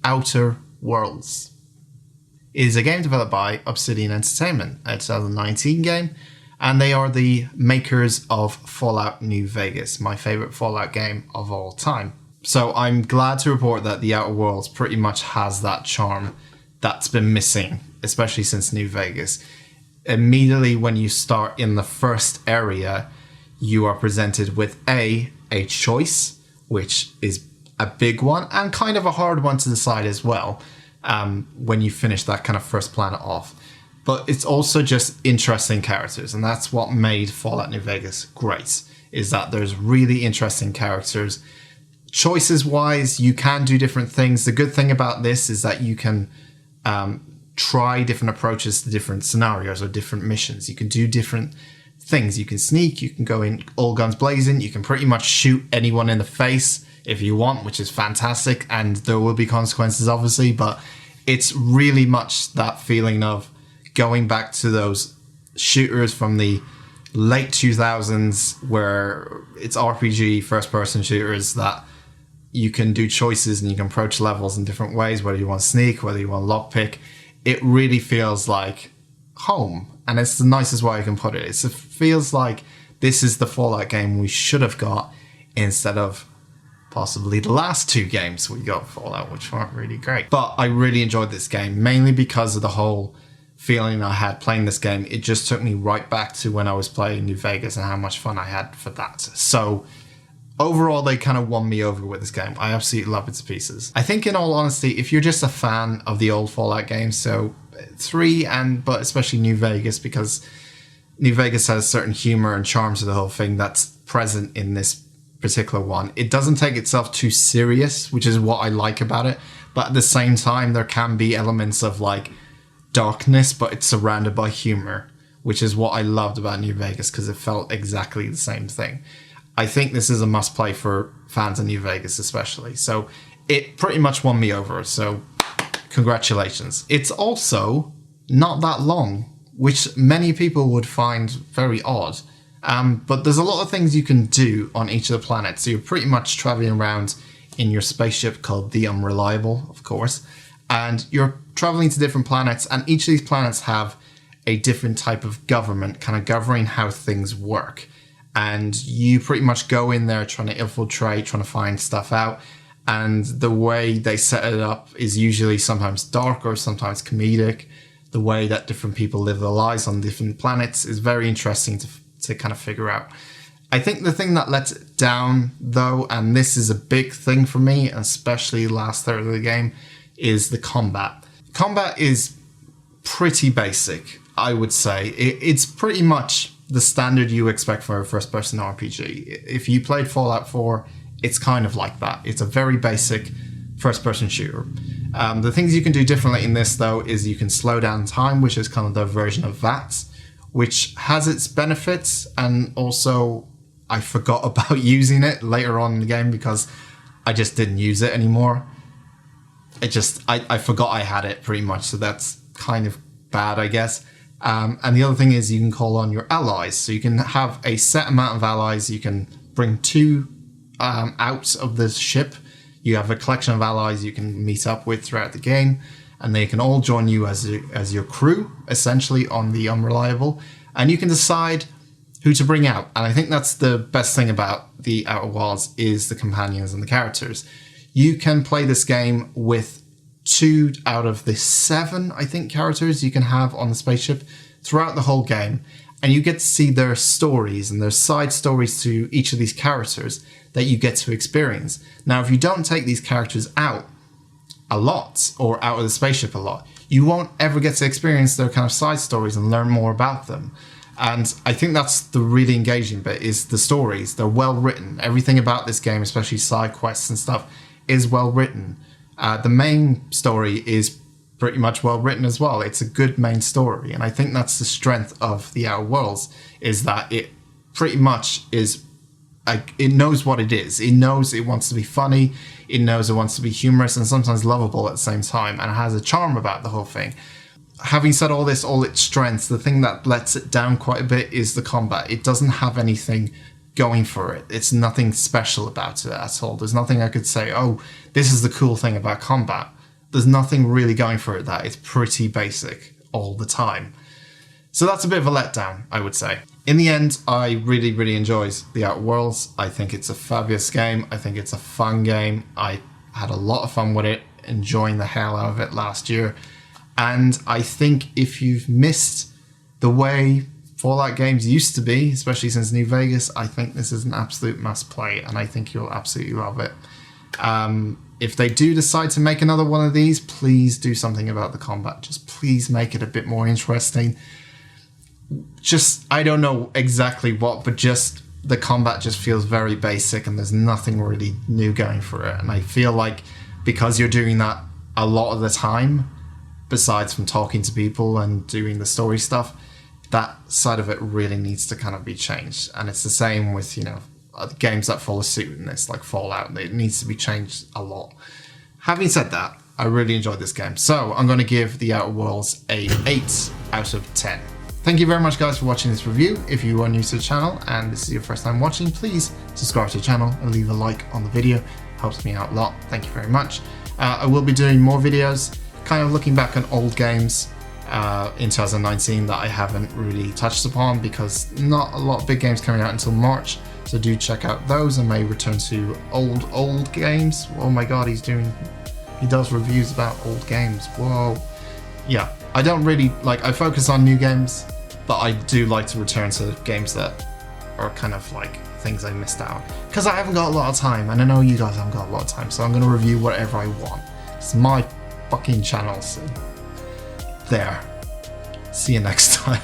Outer Worlds. It is a game developed by Obsidian Entertainment, a 2019 game, and they are the makers of Fallout New Vegas, my favorite Fallout game of all time. So I'm glad to report that The Outer Worlds pretty much has that charm that's been missing, especially since New Vegas. Immediately when you start in the first area, you are presented with a choice, which is a big one and kind of a hard one to decide as well when you finish that kind of first planet off. But it's also just interesting characters, and that's what made Fallout New Vegas great, is that there's really interesting characters. Choices wise, you can do different things. The good thing about this is that you can try different approaches to different scenarios or different missions. You can do different things. You can sneak, you can go in all guns blazing, you can pretty much shoot anyone in the face if you want, which is fantastic, and there will be consequences obviously, but it's really much that feeling of going back to those shooters from the late 2000s where it's RPG first-person shooters that you can do choices and you can approach levels in different ways, whether you want to sneak, whether you want to lockpick. It really feels like home, and it's the nicest way I can put it. It feels like this is the Fallout game we should have got instead of possibly the last two games we got Fallout, which weren't really great. But I really enjoyed this game, mainly because of the whole feeling I had playing this game. It just took me right back to when I was playing New Vegas and how much fun I had for that. So overall, they kind of won me over with this game. I absolutely love it to pieces. I think in all honesty, if you're just a fan of the old Fallout games, so 3 but especially New Vegas, because New Vegas has certain humor and charm to the whole thing that's present in this particular one. It doesn't take itself too serious, which is what I like about it. But at the same time, there can be elements of like darkness, but it's surrounded by humor, which is what I loved about New Vegas, because it felt exactly the same thing. I think this is a must play for fans of New Vegas especially. So it pretty much won me over. So congratulations. It's also not that long, which many people would find very odd. But there's a lot of things you can do on each of the planets. So you're pretty much traveling around in your spaceship called the Unreliable, of course. And you're traveling to different planets, and each of these planets have a different type of government kind of governing how things work. And you pretty much go in there trying to infiltrate, trying to find stuff out. And the way they set it up is usually sometimes dark or sometimes comedic. The way that different people live their lives on different planets is very interesting to kind of figure out. I think the thing that lets it down, though, and this is a big thing for me, especially the last third of the game, is the combat. Combat is pretty basic, I would say. It's pretty much the standard you expect for a first-person RPG. If you played Fallout 4, it's kind of like that. It's a very basic first-person shooter. The things you can do differently in this, though, is you can slow down time, which is kind of their version of VATS, which has its benefits, and also I forgot about using it later on in the game because I just didn't use it anymore. I forgot I had it pretty much, so that's kind of bad, I guess. And the other thing is you can call on your allies. So you can have a set amount of allies. You can bring 2 out of the ship. You have a collection of allies you can meet up with throughout the game, and they can all join you as your crew, essentially, on the Unreliable. And you can decide who to bring out. And I think that's the best thing about the Outer Worlds is the companions and the characters. You can play this game with 2 out of the 7, I think, characters you can have on the spaceship throughout the whole game. And you get to see their stories and their side stories to each of these characters that you get to experience. Now, if you don't take these characters out a lot or out of the spaceship a lot, you won't ever get to experience their kind of side stories and learn more about them. And I think that's the really engaging bit, is the stories. They're well written. Everything about this game, especially side quests and stuff, is well written. The main story is pretty much well written as well. It's a good main story, and I think that's the strength of the Outer Worlds, is that it pretty much is like, it knows what it is. It knows it wants to be funny, it knows it wants to be humorous and sometimes lovable at the same time, and it has a charm about the whole thing. Having said all this, all its strengths, the thing that lets it down quite a bit is the combat. It doesn't have anything going for it. It's nothing special about it at all. There's nothing I could say, oh, this is the cool thing about combat. there's nothing really going for it that it's pretty basic all the time. So that's a bit of a letdown, I would say. In the end, I really, really enjoyed The Outer Worlds. I think it's a fabulous game. I think it's a fun game. I had a lot of fun with it, enjoying the hell out of it last year. And I think if you've missed the way Fallout games used to be, especially since New Vegas, I think this is an absolute must play, and I think you'll absolutely love it. If they do decide to make another one of these, please do something about the combat. Just please make it a bit more interesting. Just, I don't know exactly what, but just the combat just feels very basic and there's nothing really new going for it. And I feel like because you're doing that a lot of the time, besides from talking to people and doing the story stuff, that side of it really needs to kind of be changed. And it's the same with, you know, games that follow suit in this, like Fallout. It needs to be changed a lot. Having said that, I really enjoyed this game. So I'm going to give The Outer Worlds a 8 out of 10. Thank you very much, guys, for watching this review. If you are new to the channel and this is your first time watching, please subscribe to the channel and leave a like on the video. It helps me out a lot. Thank you very much. I will be doing more videos, kind of looking back on old games in 2019 that I haven't really touched upon, because not a lot of big games coming out until March. So do check out those. I may return to old games. Oh my god, he does reviews about old games. Whoa. Yeah, I don't really, like, I focus on new games, but I do like to return to games that are kind of like things I missed out, because I haven't got a lot of time, and I know you guys haven't got a lot of time, so I'm going to review whatever I want. It's my fucking channel, so there. See you next time.